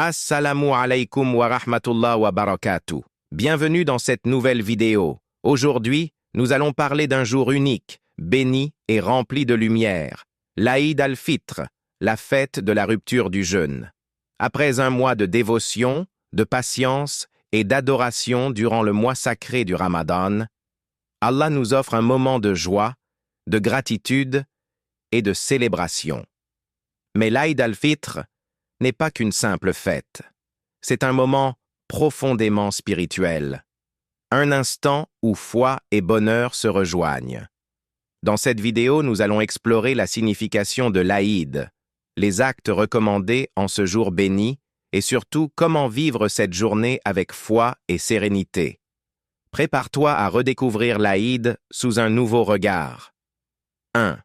Assalamu alaikum wa rahmatullah wa barakatuh. Bienvenue dans cette nouvelle vidéo. Aujourd'hui, nous allons parler d'un jour unique, béni et rempli de lumière, l'Aïd al-Fitr, la fête de la rupture du jeûne. Après un mois de dévotion, de patience et d'adoration durant le mois sacré du Ramadan, Allah nous offre un moment de joie, de gratitude et de célébration. Mais l'Aïd al-Fitr n'est pas qu'une simple fête. C'est un moment profondément spirituel. Un instant où foi et bonheur se rejoignent. Dans cette vidéo, nous allons explorer la signification de l'Aïd, les actes recommandés en ce jour béni, et surtout comment vivre cette journée avec foi et sérénité. Prépare-toi à redécouvrir l'Aïd sous un nouveau regard. 1.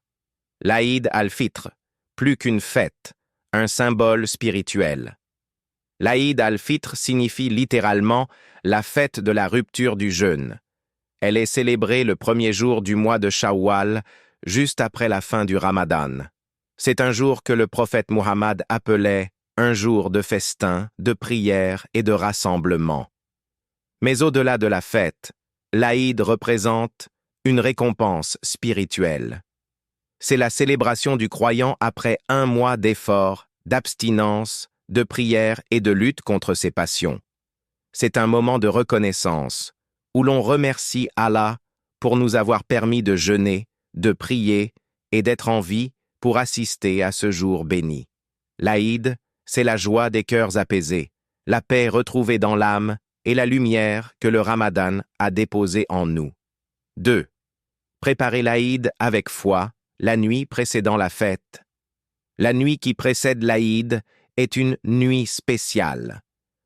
L'Aïd al-Fitr, plus qu'une fête, un symbole spirituel. L'Aïd al-Fitr signifie littéralement la fête de la rupture du jeûne. Elle est célébrée le premier jour du mois de Shawwal, juste après la fin du Ramadan. C'est un jour que le prophète Muhammad appelait un jour de festin, de prière et de rassemblement. Mais au-delà de la fête, l'Aïd représente une récompense spirituelle. C'est la célébration du croyant après un mois d'efforts, d'abstinence, de prière et de lutte contre ses passions. C'est un moment de reconnaissance, où l'on remercie Allah pour nous avoir permis de jeûner, de prier et d'être en vie pour assister à ce jour béni. L'Aïd, c'est la joie des cœurs apaisés, la paix retrouvée dans l'âme et la lumière que le Ramadan a déposée en nous. 2. Préparer l'Aïd avec foi, la nuit précédant la fête. La nuit qui précède l'Aïd est une nuit spéciale.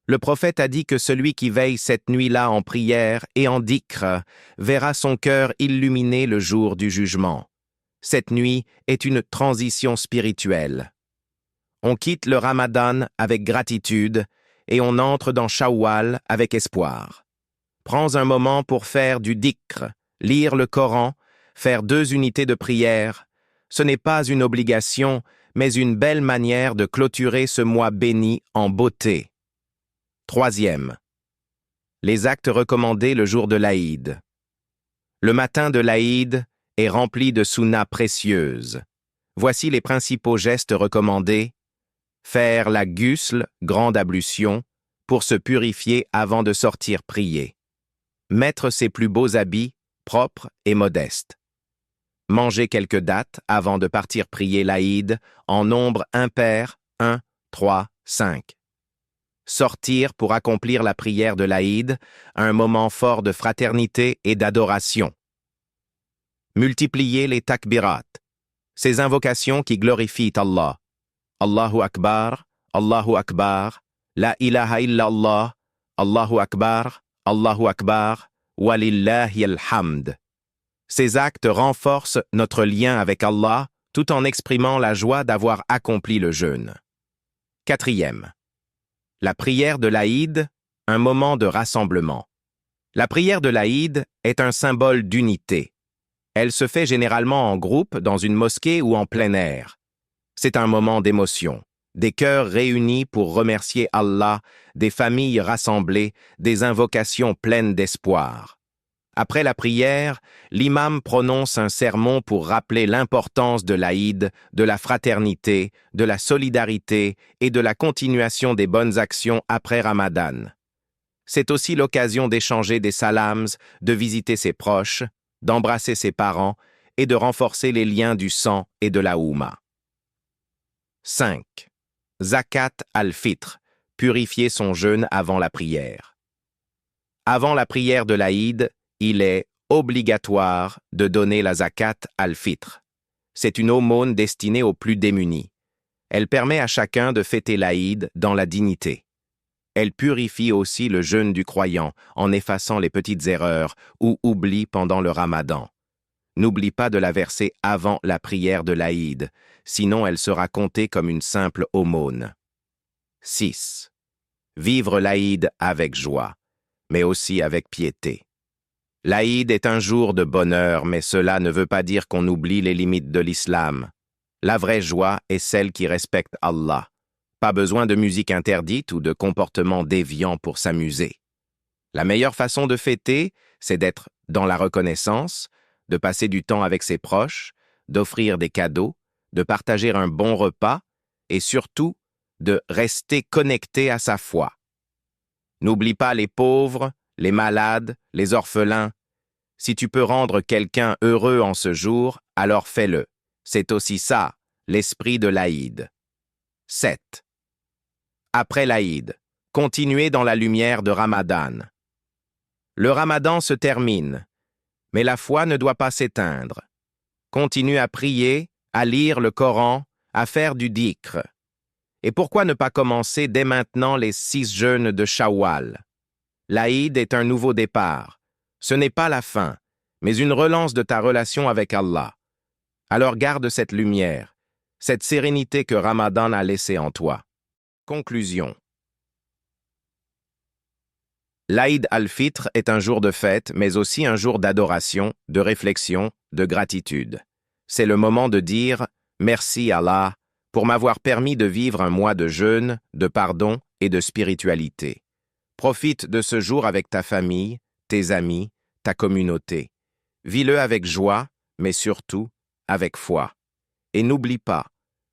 Le prophète a dit que celui qui veille cette nuit-là en prière et en dhikr verra son cœur illuminé le jour du jugement. Cette nuit est une transition spirituelle. On quitte le Ramadan avec gratitude et on entre dans Shawwal avec espoir. Prends un moment pour faire du dhikr, lire le Coran, faire 2 unités de prière. Ce n'est pas une obligation, mais une belle manière de clôturer ce mois béni en beauté. 3. Les actes recommandés le jour de l'Aïd. Le matin de l'Aïd est rempli de sunnas précieuses. Voici les principaux gestes recommandés. Faire la ghusl, grande ablution, pour se purifier avant de sortir prier. Mettre ses plus beaux habits, propres et modestes. Manger quelques dattes avant de partir prier l'Aïd en nombre impair 1, 3, 5. Sortir pour accomplir la prière de l'Aïd, un moment fort de fraternité et d'adoration. Multiplier les takbirat, ces invocations qui glorifient Allah. Allahu Akbar, La ilaha illallah, Allahu Akbar, Walillahi alhamd. Ces actes renforcent notre lien avec Allah tout en exprimant la joie d'avoir accompli le jeûne. 4. La prière de l'Aïd, un moment de rassemblement. La prière de l'Aïd est un symbole d'unité. Elle se fait généralement en groupe dans une mosquée ou en plein air. C'est un moment d'émotion, des cœurs réunis pour remercier Allah, des familles rassemblées, des invocations pleines d'espoir. Après la prière, l'imam prononce un sermon pour rappeler l'importance de l'Aïd, de la fraternité, de la solidarité et de la continuation des bonnes actions après Ramadan. C'est aussi l'occasion d'échanger des salams, de visiter ses proches, d'embrasser ses parents et de renforcer les liens du sang et de la Oumma. 5. Zakat al-Fitr, purifier son jeûne avant la prière. Avant la prière de l'Aïd, il est obligatoire de donner la zakat al-Fitr. C'est une aumône destinée aux plus démunis. Elle permet à chacun de fêter l'Aïd dans la dignité. Elle purifie aussi le jeûne du croyant en effaçant les petites erreurs ou oublis pendant le Ramadan. N'oublie pas de la verser avant la prière de l'Aïd, sinon elle sera comptée comme une simple aumône. 6. Vivre l'Aïd avec joie, mais aussi avec piété. L'Aïd est un jour de bonheur, mais cela ne veut pas dire qu'on oublie les limites de l'islam. La vraie joie est celle qui respecte Allah. Pas besoin de musique interdite ou de comportements déviants pour s'amuser. La meilleure façon de fêter, c'est d'être dans la reconnaissance, de passer du temps avec ses proches, d'offrir des cadeaux, de partager un bon repas et surtout de rester connecté à sa foi. N'oublie pas les pauvres, les malades, les orphelins. Si tu peux rendre quelqu'un heureux en ce jour, alors fais-le. C'est aussi ça, l'esprit de l'Aïd. 7. Après l'Aïd, continuez dans la lumière de Ramadan. Le Ramadan se termine, mais la foi ne doit pas s'éteindre. Continue à prier, à lire le Coran, à faire du dhikr. Et pourquoi ne pas commencer dès maintenant les 6 jeûnes de Shawwal? L'Aïd est un nouveau départ. Ce n'est pas la fin, mais une relance de ta relation avec Allah. Alors garde cette lumière, cette sérénité que Ramadan a laissée en toi. Conclusion. L'Aïd al-Fitr est un jour de fête, mais aussi un jour d'adoration, de réflexion, de gratitude. C'est le moment de dire « Merci Allah » pour m'avoir permis de vivre un mois de jeûne, de pardon et de spiritualité. Profite de ce jour avec ta famille, tes amis, ta communauté. Vis-le avec joie, mais surtout avec foi. Et n'oublie pas,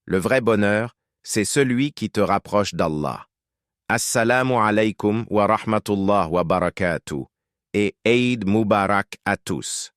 le vrai bonheur, c'est celui qui te rapproche d'Allah. Assalamu alaykum wa rahmatullah wa barakatuh et Eid Mubarak à tous.